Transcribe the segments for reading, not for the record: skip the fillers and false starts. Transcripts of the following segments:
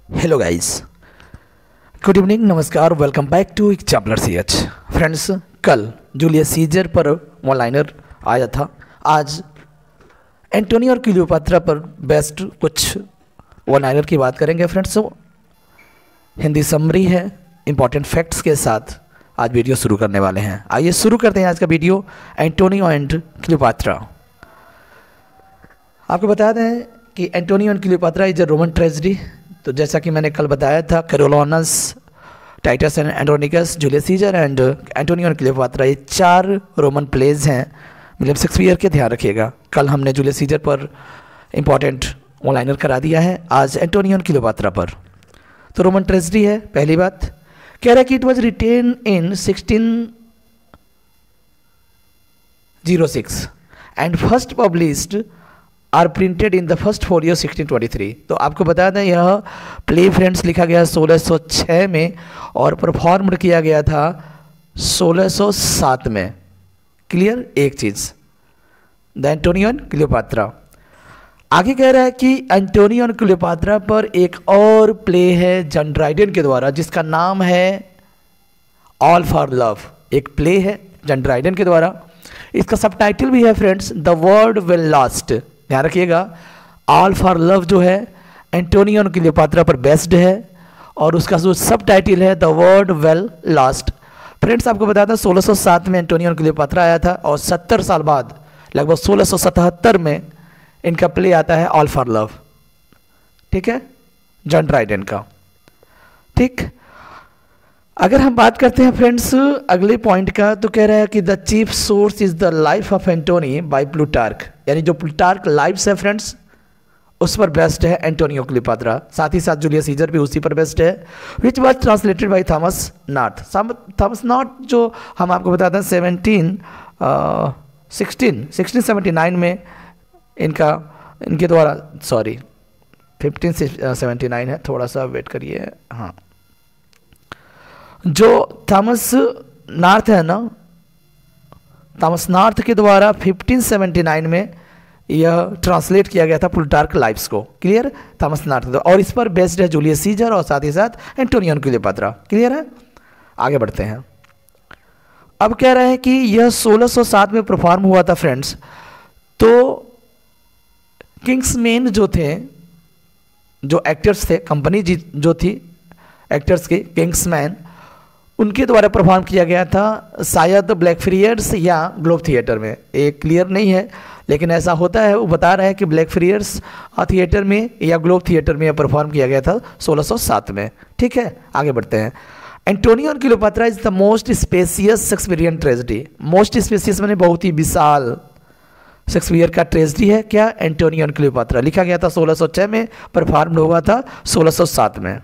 Hello guys, good evening, नमस्कार, welcome back to exemplar CH। Friends, कल Julius Caesar पर one liner आया था। आज एंटोनी और क्लियोपात्रा पर बेस्ट कुछ वन लाइनर की बात करेंगे। फ्रेंड्स, हिंदी समरी है इंपॉर्टेंट फैक्ट्स के साथ आज वीडियो शुरू करने वाले हैं। आइए शुरू करते हैं आज का वीडियो। Antonio and Cleopatra. आपको बता दें कि Antonio and Cleopatra is a Roman tragedy. तो जैसा कि मैंने कल बताया था, Coriolanus, Titus and Andronicus, Julius Caesar and Antonio and Cleopatra, ये 4 रोमन प्लेज हैं विलियम शेक्सपियर के। ध्यान रखिएगा, कल हमने जूलियस सीजर पर इंपॉर्टेंट वन लाइनर करा दिया है, आज एंटोनियो एंड क्लियोपात्रा पर। तो रोमन ट्रेजेडी है। पहली बात कह रहा है कि it was written in 1606 and first published or printed in the first folio 1623। तो आपको बता दें, यह प्ले फ्रेंड्स लिखा गया 1606 में और परफॉर्म किया गया था 1607 में। क्लियर एक चीज़, द एंटोनियो एंड क्लियोपात्रा। आगे कह रहा है कि एंटोनियो एंड क्लियोपात्रा पर एक और प्ले है जॉन ड्राइडन के द्वारा, जिसका नाम है ऑल फॉर लव। एक प्ले है जॉन ड्राइडन के द्वारा। इसका सबटाइटल भी है friends, the world will last. ध्यान रखिएगा, ऑल फॉर लव जो है एंटोनियो एंड क्लियोपात्रा पर बेस्ड है और उसका जो सब टाइटल है the world will last. Friends, आपको बता दें 1607 में एंटोनियो एंड क्लियोपात्रा आया था और 70 साल बाद लगभग 1677 में इनका प्ले आता है ऑल फॉर लव। ठीक है, जॉन ड्राइडन का। ठीक, अगर हम बात करते हैं फ्रेंड्स अगले पॉइंट का, तो कह रहा है कि the chief source is the life of Antony by Plutarch. यानी जो प्लूटार्क लाइफ्स है फ्रेंड्स, उस पर बेस्ड है एंटोनियो क्लियोपात्रा। साथ ही साथ जूलियस सीजर भी उसी पर बेस्ड है, which was translated by Thomas north. Thomas north जो हम आपको बताते हैं 1679 में इनके द्वारा, सॉरी 1579 है, थोड़ा सा वेट करिए। हाँ, जो थॉमस नॉर्थ है ना, थॉमस नॉर्थ के द्वारा 1579 में यह ट्रांसलेट किया गया था प्लूटार्क लाइव्स को। क्लियर, थॉमस नॉर्थ के द्वारा, और इस पर बेस्ड है जूलियस सीजर और साथ ही साथ एंटोनियो एंड क्लियोपात्रा। क्लियर है, आगे बढ़ते हैं। अब कह रहे हैं कि यह 1607 में परफॉर्म हुआ था फ्रेंड्स। तो किंग्समैन जो थे, जो एक्टर्स थे, कंपनी जो थी एक्टर्स की, किंग्समैन, उनके द्वारा परफॉर्म किया गया था, शायद ब्लैकफ्रियर्स या ग्लोब थिएटर में। एक क्लियर नहीं है, लेकिन ऐसा होता है। वो बता रहे हैं कि ब्लैकफ्रियर्स थिएटर में या ग्लोब थिएटर में परफॉर्म किया गया था 1607 में। ठीक है, आगे बढ़ते हैं। Antonio and Cleopatra is the most spacious Shakespearean tragedy. Most spacious माने बहुत ही विशाल शेक्सपियर का ट्रेजेडी है क्या? Antonio and Cleopatra. लिखा गया था 1606 में, परफॉर्म हुआ था 1607 में।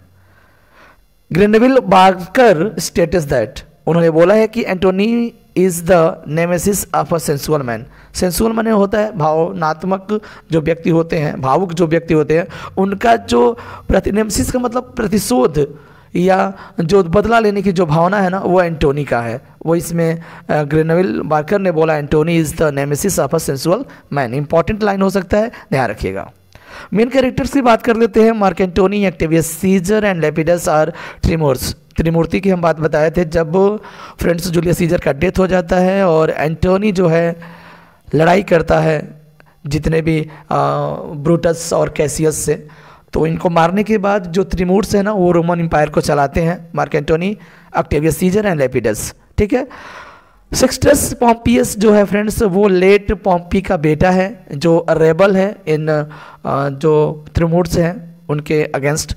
ग्रेनविल बार्कर स्टेटस दैट, उन्होंने बोला है कि Antony is the nemesis of a sensual man. Sensual माने होता है भावनात्मक जो व्यक्ति होते हैं, भावुक जो व्यक्ति होते हैं, उनका जो नेमेसिस का मतलब प्रतिशोध या जो बदला लेने की जो भावना है ना, वो एंटोनी का है। वो इसमें ग्रेनविल बार्कर ने बोला Antony is the nemesis of a sensual man. Important line हो सकता है, ध्यान रखिएगा। मेन कैरेक्टर्स की बात कर लेते हैं। Mark Antony, Octavius Caesar and Lepidus are triumvirs. त्रिमूर्ति की हम बात बताए थे जब फ्रेंड्स जूलियस सीजर का डेथ हो जाता है और एंटोनी जो है लड़ाई करता है जितने भी ब्रूटस और कैसियस से। तो इनको मारने के बाद जो त्रिमूर्स है ना, वो रोमन एम्पायर को चलाते हैं। Mark Antony, Octavius Caesar and Lepidus. ठीक है, सिक्सटस पॉम्पियस जो है फ्रेंड्स, वो लेट पॉम्पी का बेटा है, जो रेबल है इन जो त्रिमूर्स हैं उनके अगेंस्ट।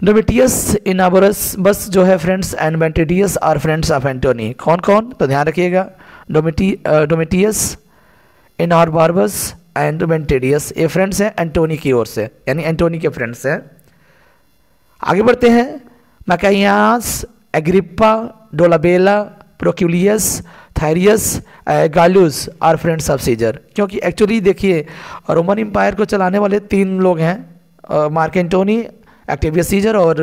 डोमिटियस इनाबरस बस जो है friends and Ventidius are friends of Antony. कौन कौन? तो ध्यान रखिएगा, डोमिटियस, इनारबार्बस एंड वेंटिडियस, ये फ्रेंड्स हैं एंटोनी की ओर से, यानी एंटोनी के फ्रेंड्स हैं। आगे बढ़ते हैं। मैकाइयास, एग्रिप्पा, डोलाबेला, प्रोक्यूलियस, थायरियस, गालूस आर फ्रेंड्स ऑफ सीजर। क्योंकि एक्चुअली देखिए, रोमन एम्पायर को चलाने वाले 3 लोग हैं, मार्क एंटोनी, ऑक्टेवियस सीजर और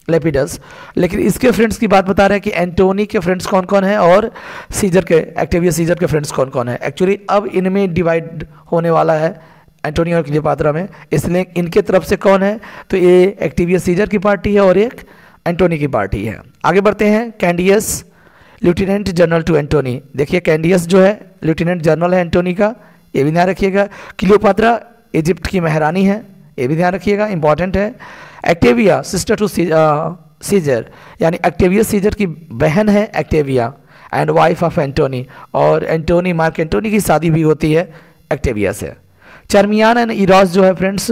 लेपिडस। लेकिन इसके फ्रेंड्स की बात बता रहे हैं कि एंटोनी के फ्रेंड्स कौन कौन हैं और सीजर के, ऑक्टेवियस सीजर के फ्रेंड्स कौन कौन हैं। एक्चुअली अब इनमें डिवाइड होने वाला है एंटोनी और क्लियोपात्रा में, इसलिए इनके तरफ से कौन है, तो ये एक्टिवियस सीजर की पार्टी है और एक एंटोनी की पार्टी है। आगे बढ़ते हैं, कैंडियस लेफ्टिनेंट जनरल टू एंटोनी। देखिए कैंडियस जो है लेफ्टिनेंट जनरल है एंटोनी का, ये भी ध्यान रखिएगा। क्लियोपात्रा इजिप्ट की महारानी है, ये भी ध्यान रखिएगा, इंपॉर्टेंट है। एक्टेविया सिस्टर टू सीजर, यानी एक्टेवियस सीजर की बहन है एक्टेविया, एंड वाइफ ऑफ एंटोनी, और एंटोनी मार्क एंटोनी की शादी भी होती है एक्टेविया से। चर्मियान एंड इरास जो है फ्रेंड्स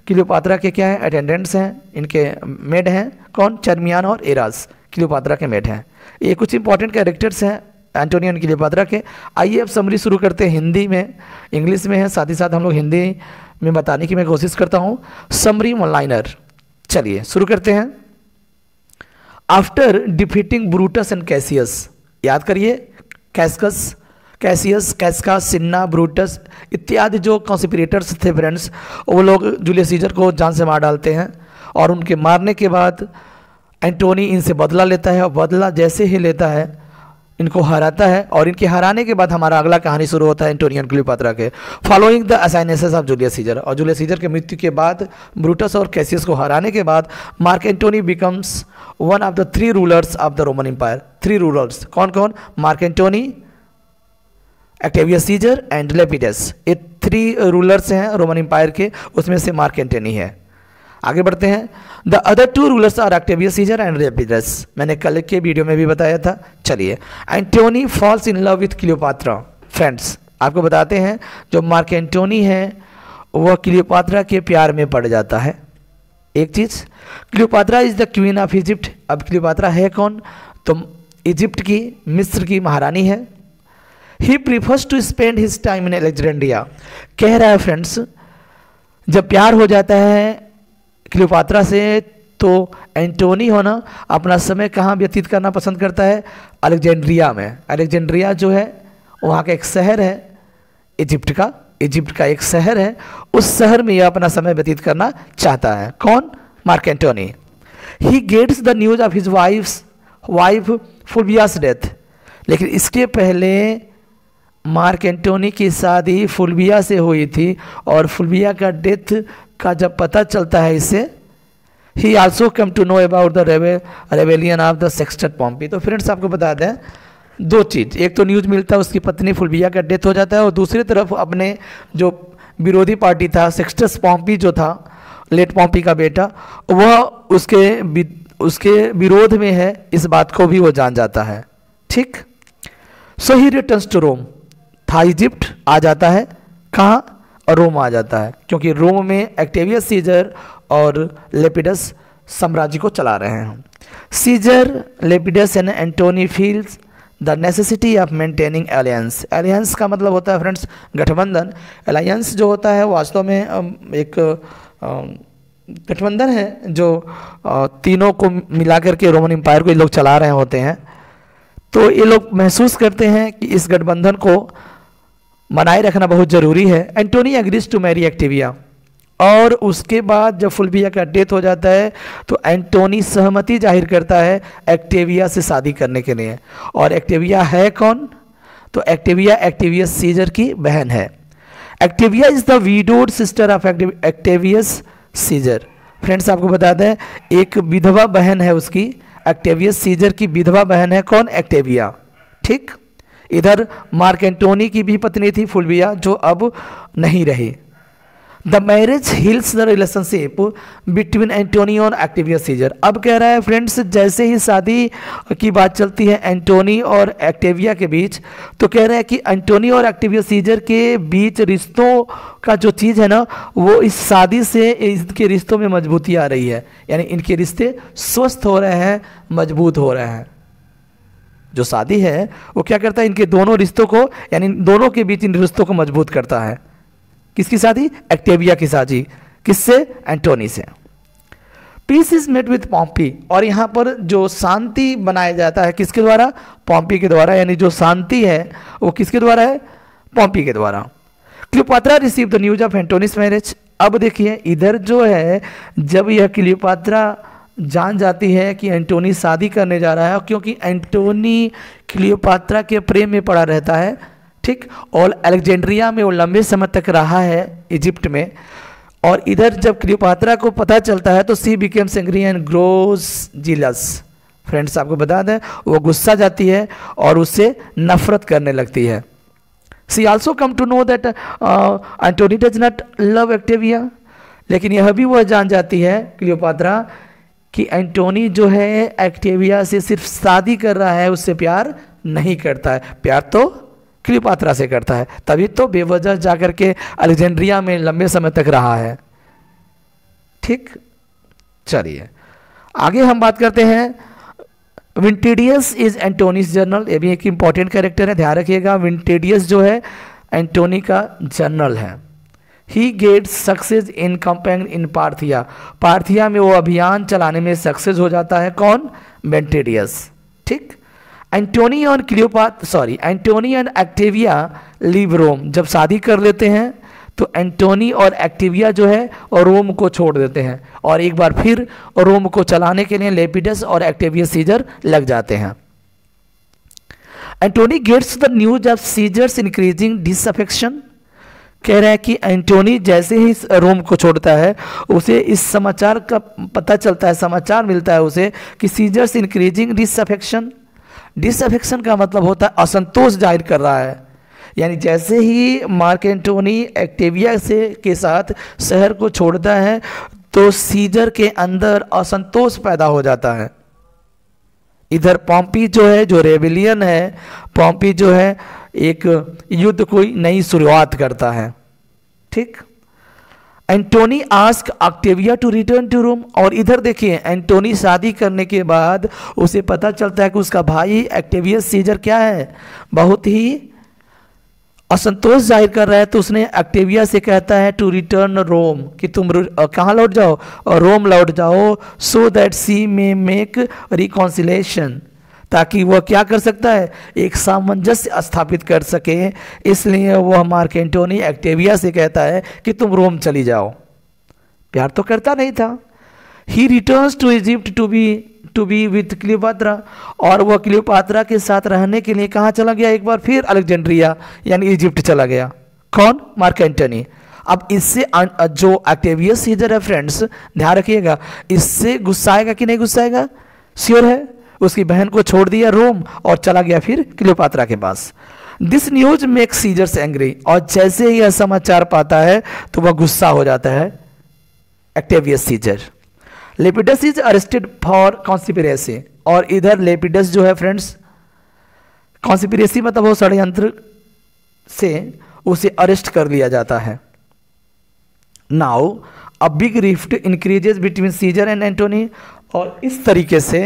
क्लियोपात्रा के क्या है, अटेंडेंट्स हैं, इनके मेड हैं, कौन, चर्मियान और इरास क्लियोपात्रा के मेड हैं। ये कुछ इंपॉर्टेंट कैरेक्टर्स हैं एंटोनी एंड क्लियोपात्रा के। आइए अब समरी शुरू करते हैं, हिंदी में, इंग्लिश में है, साथ ही साथ हम लोग हिंदी में बताने की मैं कोशिश करता हूँ। समरी वन लाइनर, चलिए शुरू करते हैं। After defeating Brutus and Cassius, याद करिए कैस्कस, कैसियस, कैस्का, सिन्ना, ब्रूटस इत्यादि जो कॉन्स्पिरेटर्स थे फ्रेंड्स, वो लोग जूलियस सीजर को जान से मार डालते हैं, और उनके मारने के बाद एंटोनी इनसे बदला लेता है, और बदला जैसे ही लेता है इनको हराता है, और इनके हराने के बाद हमारा अगला कहानी शुरू होता है एंटोनी एंड क्लियोपात्रा के, following the assassinations of Julius Caesar. और जूलियस सीजर के मृत्यु के बाद, ब्रूटस और कैसियस को हराने के बाद, Mark Antony becomes one of the 3 rulers of the Roman Empire. 3 rulers कौन कौन, Mark Antony, Octavius Caesar and Lepidus, ये 3 रूलर्स हैं रोमन एम्पायर के, उसमें से मार्क एंटोनी है। आगे बढ़ते हैं, the other 2 rulers are Octavius Caesar and Lepidus, मैंने कल के वीडियो में भी बताया था। चलिए, Antony falls in love with Cleopatra. Friends आपको बताते हैं, जो मार्क एंटोनी है वह क्लियोपात्रा के प्यार में पड़ जाता है। एक चीज़, Cleopatra is the queen of Egypt. अब क्लियोपात्रा है कौन, तो इजिप्ट की, मिस्र की महारानी है। He prefers to spend his time in Alexandria. कह रहा है फ्रेंड्स, जब प्यार हो जाता है क्लियोपात्रा से, तो एंटोनी होना अपना समय कहाँ व्यतीत करना पसंद करता है, अलेक्जेंड्रिया में। अलेक्जेंड्रिया जो है वहाँ का एक शहर है इजिप्ट का एक शहर है, उस शहर में यह अपना समय व्यतीत करना चाहता है। कौन, Mark Antony. He gets the news of his wife Fulvia's death. लेकिन इसके पहले मार्क एंटोनी की शादी फुल्विया से हुई थी, और फुल्विया का डेथ का जब पता चलता है इसे, he also come to know about the rebellion of the Sextus Pompey. तो फ्रेंड्स आपको बता दें 2 चीज़, एक तो न्यूज़ मिलता है उसकी पत्नी फुल्विया का डेथ हो जाता है, और दूसरी तरफ अपने जो विरोधी पार्टी था सेक्स्टस पॉम्पी जो था, लेट पॉम्पी का बेटा, वह उसके विरोध में है, इस बात को भी वो जान जाता है। ठीक, सो ही रिटर्न्स टू रोम, था इजिप्ट, आ जाता है कहाँ, और रोम आ जाता है, क्योंकि रोम में एक्टेवियस सीजर और लेपिडस साम्राज्य को चला रहे हैं। Caesar, Lepidus and Antony feels the necessity of maintaining alliance. Alliance का मतलब होता है फ्रेंड्स गठबंधन। अलायंस जो होता है वास्तव में एक गठबंधन है जो तीनों को मिलाकर के रोमन एम्पायर को ये लोग चला रहे होते हैं। तो ये लोग महसूस करते हैं कि इस गठबंधन को बनाए रखना बहुत ज़रूरी है। Antony agrees to marry Octavia, और उसके बाद जब फुल्विया का डेथ हो जाता है तो एंटोनी सहमति जाहिर करता है एक्टेविया से शादी करने के लिए। और एक्टेविया है कौन, तो एक्टेविया एक्टेवियस सीजर की बहन है। Octavia is the widowed sister of Octavius Caesar. Friends आपको बता दें, एक विधवा बहन है उसकी, एक्टेवियस सीजर की विधवा बहन है कौन, एक्टेविया। ठीक, इधर मार्क एंटोनी की भी पत्नी थी फुल्विया, जो अब नहीं रही। The marriage heals the relationship between Antony और एक्टेवियस सीजर। अब कह रहा है फ्रेंड्स, जैसे ही शादी की बात चलती है एंटोनी और एक्टेविया के बीच, तो कह रहा है कि एंटोनी और एक्टेवियस सीजर के बीच रिश्तों का जो चीज़ है ना, वो इस शादी से इनके रिश्तों में मजबूती आ रही है, यानी इनके रिश्ते स्वस्थ हो रहे हैं, मजबूत हो रहे हैं। जो शादी है वो क्या करता है, इनके दोनों रिश्तों को, यानी दोनों के बीच इन रिश्तों को मजबूत करता है। किसकी शादी, एक्टेविया की शादी, किससे, एंटोनी से। Peace is made with Pompey, और यहाँ पर जो शांति बनाया जाता है किसके द्वारा, पॉम्पी के द्वारा, यानी जो शांति है वो किसके द्वारा है, पॉम्पी के द्वारा। Cleopatra receive the news of Antony's marriage. अब देखिए इधर जो है, जब यह क्लियोपात्रा जान जाती है कि एंटोनी शादी करने जा रहा है, क्योंकि एंटोनी क्लियोपात्रा के प्रेम में पड़ा रहता है, ठीक। और अलेक्जेंड्रिया में वो लंबे समय तक रहा है, इजिप्ट में। और इधर जब क्लियोपात्रा को पता चलता है तो she becomes angry and gross jealous. Friends आपको बता दें वो गुस्सा जाती है और उससे नफरत करने लगती है। She also come to know that Antony does not love Octavia. लेकिन यह भी वह जान जाती है क्लियोपात्रा कि एंटोनी जो है एक्टेविया से सिर्फ शादी कर रहा है, उससे प्यार नहीं करता है। प्यार तो क्लियोपात्रा से करता है, तभी तो बेवजह जाकर के अलेक्जेंड्रिया में लंबे समय तक रहा है। ठीक, चलिए आगे हम बात करते हैं। विंटेडियस इज एंटोनीस जर्नल। ये भी एक इंपॉर्टेंट कैरेक्टर है, ध्यान रखिएगा। विंटेडियस जो है एंटोनी का जर्नल है। He gets success in campaign in Parthia. Parthia में वो अभियान चलाने में सक्सेस हो जाता है। कौन? विंटेडियस। ठीक। एंटोनी एंड एक्टेविया लीव रोम। जब शादी कर लेते हैं तो एंटोनी और एक्टेविया जो है और रोम को छोड़ देते हैं और एक बार फिर रोम को चलाने के लिए लेपिडस और एक्टेवियस सीजर लग जाते हैं। Antony gets the news of Caesar's increasing disaffection. कह रहा है कि एंटोनी जैसे ही रोम को छोड़ता है उसे इस समाचार का पता चलता है, समाचार मिलता है उसे कि सीजर्स इंक्रीजिंग डिसअफेक्शन। डिसअफेक्शन का मतलब होता है असंतोष जाहिर कर रहा है। यानी जैसे ही मार्क एंटोनी एक्टेविया के साथ शहर को छोड़ता है तो सीजर के अंदर असंतोष पैदा हो जाता है। इधर पॉम्पी जो है, जो रेबिलियन है, पॉम्पी जो है एक युद्ध कोई नई शुरुआत करता है। ठीक। Antony ask Octavia to return to Rome. और इधर देखिए एंटोनी शादी करने के बाद उसे पता चलता है कि उसका भाई एक्टेवियस सीजर क्या है, बहुत ही असंतोष जाहिर कर रहा है। तो उसने एक्टेविया से कहता है टू रिटर्न रोम, कि तुम कहाँ लौट जाओ? और रोम लौट जाओ, so that she may make reconciliation, ताकि वह क्या कर सकता है? एक सामंजस्य स्थापित कर सके। इसलिए वह मार्क एंटोनी एक्टेविया से कहता है कि तुम रोम चली जाओ। प्यार तो करता नहीं था। He returns to Egypt to be with Cleopatra. और वह क्लियोपात्रा के साथ रहने के लिए कहाँ चला गया? एक बार फिर अलेक्जेंड्रिया यानी इजिप्ट चला गया। कौन? मार्क एंटोनी। अब इससे जो ऑक्टेवियस सीजर है फ्रेंड्स, ध्यान रखिएगा, इससे गुस्साएगा कि नहीं गुस्साएगा? श्योर है। उसकी बहन को छोड़ दिया रोम और चला गया फिर क्लियोपात्रा के पास। This news makes Caesar's angry. और जैसे ही यह समाचार पाता है तो वह गुस्सा हो जाता है Octavius Caesar. Lepidus is arrested for conspiracy. और इधर लेपिडस जो है फ्रेंड्स, कॉन्स्पिरेसी मतलब वो षड्यंत्र से उसे अरेस्ट कर लिया जाता है। Now a big rift increases between Caesar and Antony. और इस तरीके से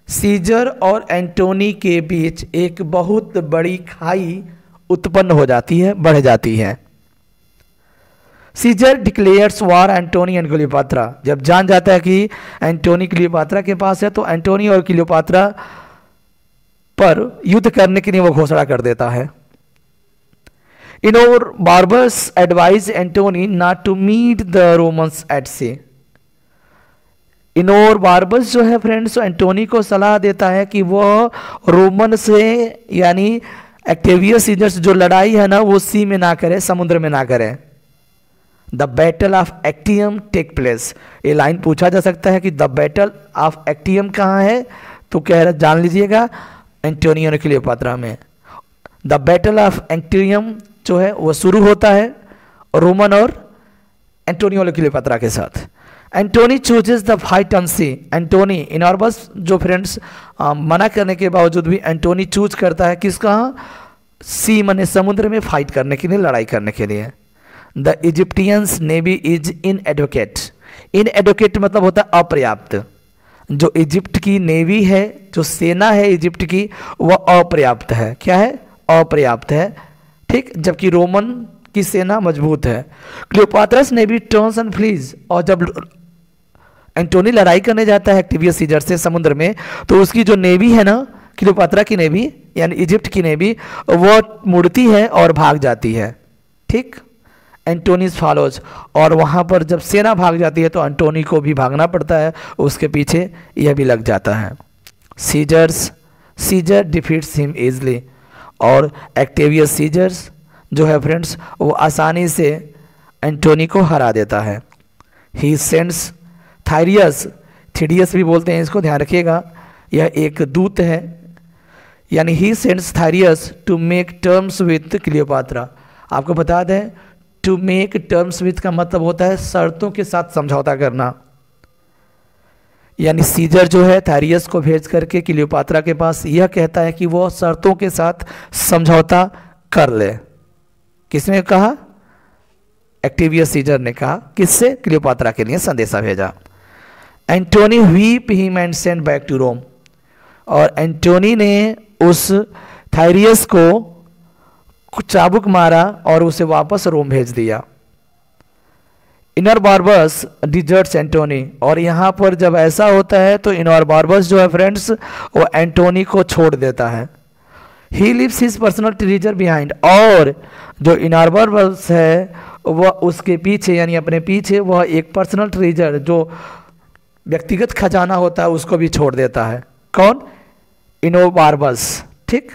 सीजर और एंटोनी के बीच एक बहुत बड़ी खाई उत्पन्न हो जाती है, बढ़ जाती है। Caesar declares war Antony and Cleopatra. जब जान जाता है कि एंटोनी क्लियोपात्रा के पास है तो एंटोनी और क्लियोपात्रा पर युद्ध करने के लिए वो घोषणा कर देता है। Enobarbus advise Antony not to meet the Romans at sea. Enobarbus जो है फ्रेंड्स एंटोनी को सलाह देता है कि वह रोमन से यानी एक्टेवियस सीजर से जो लड़ाई है ना वो सी में ना करे, समुद्र में ना करे। The battle of Actium take place. ये लाइन पूछा जा सकता है कि द बैटल ऑफ एक्टियम कहाँ है? तो कह रहा जान लीजिएगा एंटोनी और क्लियोपात्रा में। द बैटल ऑफ एक्टियम जो है वो शुरू होता है रोमन और एंटोनी और क्लियोपात्रा के साथ। Antony chooses the fight on sea. Antony Enobarbus जो फ्रेंड्स मना करने के बावजूद भी एंटोनी चूज करता है किसका? सी माने समुद्र में फाइट करने के लिए, लड़ाई करने के लिए। The Egyptians navy is inadequate. Inadequate मतलब होता है अपर्याप्त। जो इजिप्ट की नेवी है, जो सेना है इजिप्ट की, वह अपर्याप्त है। क्या है? अपर्याप्त है। ठीक। जबकि रोमन की सेना मजबूत है। क्लियोपात्रास नेवी टर्न्स एंड फ्लीज। और जब एंटोनी लड़ाई करने जाता है एक्टिवियस सीजर से समुद्र में तो उसकी जो नेवी है ना, क्लियोपात्रा की नेवी यानी इजिप्ट की नेवी, वो मुड़ती है और भाग जाती है। ठीक। Anthony's follows. और वहाँ पर जब सेना भाग जाती है तो एंटोनी को भी भागना पड़ता है, उसके पीछे यह भी लग जाता है। Caesar defeats him easily. और एक्टेवियस सीजर्स जो है फ्रेंड्स वो आसानी से एंटोनी को हरा देता है। ही सेंड्स थायरियस, थीडियस भी बोलते हैं इसको, ध्यान रखिएगा, यह एक दूत है, यानी he sends Thyreus to make terms with Cleopatra. आपको बता दें टू मेक टर्म्स विथ का मतलब होता है शर्तों के साथ समझौता करना, यानी सीजर जो है थायरियस को भेज करके क्लियोपात्रा के पास यह कहता है कि वह शर्तों के साथ समझौता कर ले। किसने कहा? एक्टेवियस सीजर ने कहा। किससे? क्लियोपात्रा के लिए संदेशा भेजा। Antony whip him and send back to Rome, और एंटोनी ने उस थायरियस को चाबुक मारा और उसे वापस रोम भेज दिया। इनोरबार्बस डिजर्ट्स एंटोनी, और यहाँ पर जब ऐसा होता है तो इनोरबार्बस जो है फ्रेंड्स वो एंटोनी को छोड़ देता है। He leaves his personal treasure behind, और जो इनोरबार्बस है वह उसके पीछे यानी अपने पीछे वह एक पर्सनल ट्रेजर जो व्यक्तिगत खजाना होता है उसको भी छोड़ देता है। कौन? इनोरबार्बस, ठीक।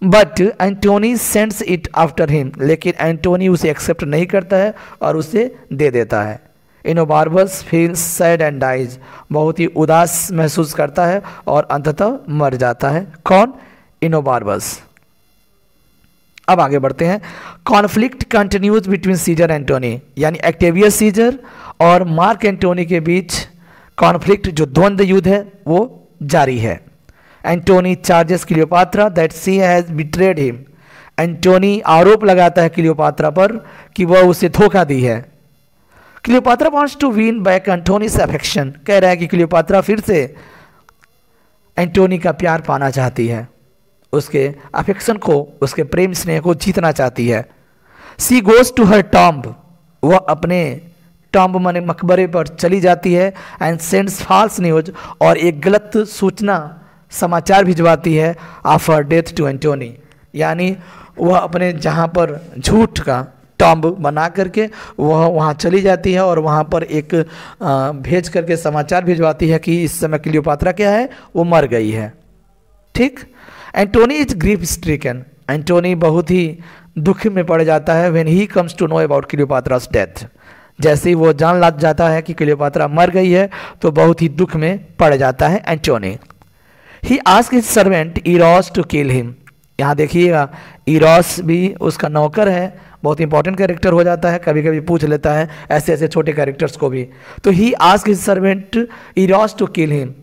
But Antony sends it after him, लेकिन एंटोनी उसे एक्सेप्ट नहीं करता है और उसे दे देता है। इनोबार्बस फील्स सैड एंड डाइज, बहुत ही उदास महसूस करता है और अंततः मर जाता है। कौन? इनोबार्बस। अब आगे बढ़ते हैं। Conflict continues between Caesar Antony, यानी एक्टेवियस सीजर और मार्क एंटोनी के बीच कॉन्फ्लिक्ट जो द्वंद्व युद्ध है वो जारी है। Antony charges Cleopatra that she has betrayed him, Antony आरोप लगाता है क्लियोपात्रा पर कि वह उसे धोखा दी है। Cleopatra wants to win back Antony's affection, कह रहा है कि क्लियोपात्रा फिर से एंटोनी का प्यार पाना चाहती है, उसके अफेक्शन को, उसके प्रेम स्नेह को जीतना चाहती है। She goes to her tomb, वह अपने टॉम्ब माने मकबरे पर चली जाती है। एंड सेंड्स फॉल्स न्यूज, और एक गलत सूचना समाचार भिजवाती है of her death to Antony, यानी वह अपने जहाँ पर झूठ का टॉम्ब बना करके वह वहाँ चली जाती है और वहाँ पर एक भेज करके समाचार भिजवाती है कि इस समय क्लियोपात्रा क्या है, वो मर गई है। ठीक। Antony is grief stricken, Antony बहुत ही दुख में पड़ जाता है when he comes to know about Cleopatra's death, जैसे ही वो जान लग जाता है कि क्लियोपात्रा मर गई है तो बहुत ही दुख में पड़ जाता है Antony. He ask his servant Eros to kill him, यहाँ देखिएगा इरोस भी उसका नौकर है, बहुत इंपॉर्टेंट कैरेक्टर हो जाता है, कभी कभी पूछ लेता है ऐसे ऐसे छोटे कैरेक्टर्स को भी। तो he ask his servant Eros to kill him,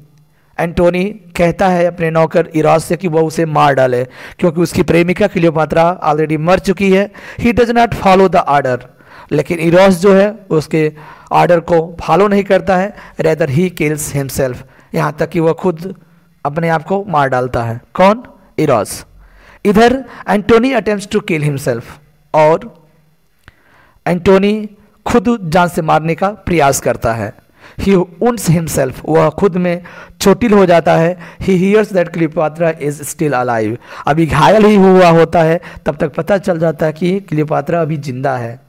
Antony कहता है अपने नौकर इरोस से कि वो उसे मार डाले क्योंकि उसकी प्रेमिका क्लियोपात्रा ऑलरेडी मर चुकी है। He does not follow the order, लेकिन इरोस जो है उसके ऑर्डर को फॉलो नहीं करता है, रेदर ही किल्स हिमसेल्फ, यहाँ तक कि वह खुद अपने आप को मार डालता है। कौन? इरोस। इधर Antony attempts to kill himself, और एंटोनी खुद जान से मारने का प्रयास करता है। ही वुंड्स हिमसेल्फ, वह खुद में चोटिल हो जाता है। He hears that Cleopatra is still alive, अभी घायल ही हुआ होता है, तब तक पता चल जाता है कि क्लियोपात्रा अभी जिंदा है।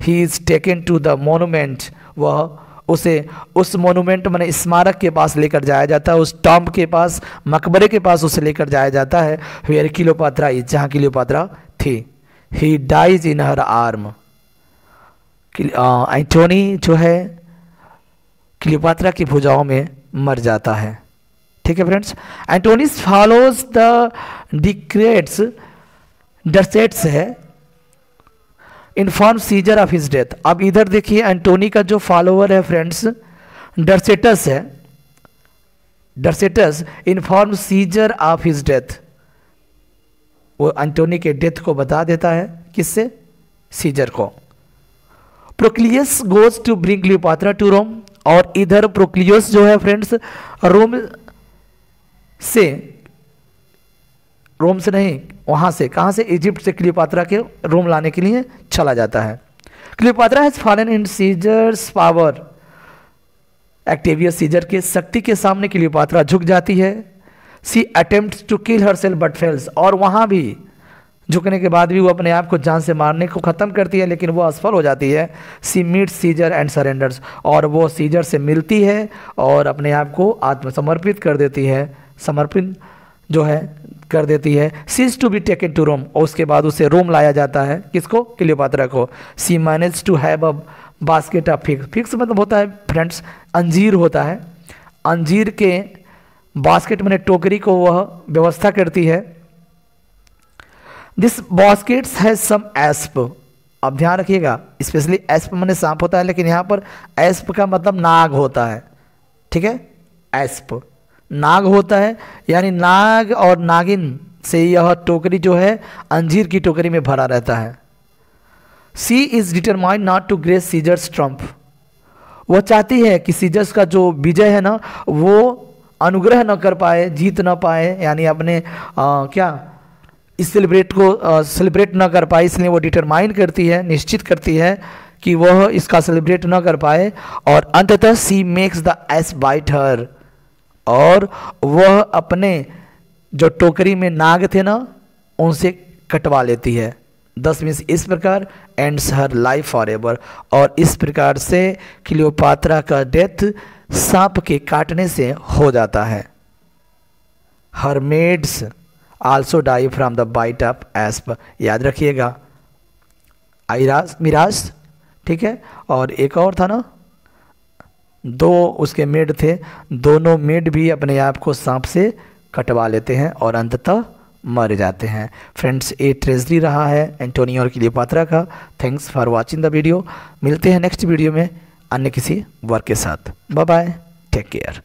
He is taken to the monument, वह उसे उस मोनूमेंट माने स्मारक के पास लेकर जाया जाता है, उस टॉम्ब के पास, मकबरे के पास उसे लेकर जाया जाता है, वेयर क्लियोपात्रा इज, जहाँ क्लियोपात्रा थी। He dies in her arm, Antony जो है क्लियोपात्रा की भुजाओं में मर जाता है। ठीक है फ्रेंड्स। एंटोनी फॉलोज द डिक्रेट्स डरसेट्स है inform Caesar of his death. अब इधर देखिए एंटोनी का जो फॉलोअर है फ्रेंड्स डरसेटस है, Dercetas inform Caesar of his death, वो एंटोनी के डेथ को बता देता है। किससे? सीजर को। Proculeius goes to bring Cleopatra to Rome, और इधर प्रोक्लियस जो है फ्रेंड्स रोम से नहीं, वहां से, कहां से? इजिप्ट से क्लियोपात्रा के रोम लाने के लिए चला जाता है। Cleopatra has fallen in Caesar's power, Octavius Caesar के शक्ति के सामने क्लियोपात्रा झुक जाती है। She attempts to kill herself but fails, और वहां भी झुकने के बाद भी वो अपने आप को जान से मारने को खत्म करती है, लेकिन वो असफल हो जाती है। She meets Caesar and surrenders, और वो सीजर से मिलती है और अपने आप को आत्मसमर्पित कर देती है, समर्पित जो है कर देती है। She is to be taken to Rome, और उसके बाद उसे रोम लाया जाता है। किसको? क्लियोपात्रा को। She manage to have a basket of figs. Figs मतलब होता है फ्रेंड्स अंजीर होता है। अंजीर के बास्केट में टोकरी को वह व्यवस्था करती है। This baskets has some asp. अब ध्यान रखिएगा, स्पेशली एस्प माने सांप होता है, लेकिन यहाँ पर एस्प का मतलब नाग होता है। ठीक है, एस्प नाग होता है, यानी नाग और नागिन से यह टोकरी जो है अंजीर की टोकरी में भरा रहता है। She is determined not to grace Caesar's triumph. वह चाहती है कि सीजर्स का जो विजय है ना वो अनुग्रह न कर पाए, जीत न पाए, यानी अपने इस सेलिब्रेट न कर पाए, इसलिए वो डिटरमाइन करती है, निश्चित करती है कि वह इसका सेलिब्रेट न कर पाए। और अंततः सी मेक्स द एस बाइट हर, और वह अपने जो टोकरी में नाग थे ना उनसे कटवा लेती है। 10 मीन्स इस प्रकार ends her life for ever, और इस प्रकार से क्लियोपात्रा का डेथ सांप के काटने से हो जाता है। Her maids also die from the bite of asp. याद रखिएगा, आइरास मिराज, ठीक है, और एक और था ना, 2 उसके मेड थे, दोनों मेड भी अपने आप को सांप से कटवा लेते हैं और अंततः मर जाते हैं। फ्रेंड्स, ये ट्रेजरी रहा है एंटोनियो और क्लियोपात्रा का। Thanks for watching the video. मिलते हैं नेक्स्ट वीडियो में अन्य किसी वर्क के साथ। Bye bye, take care.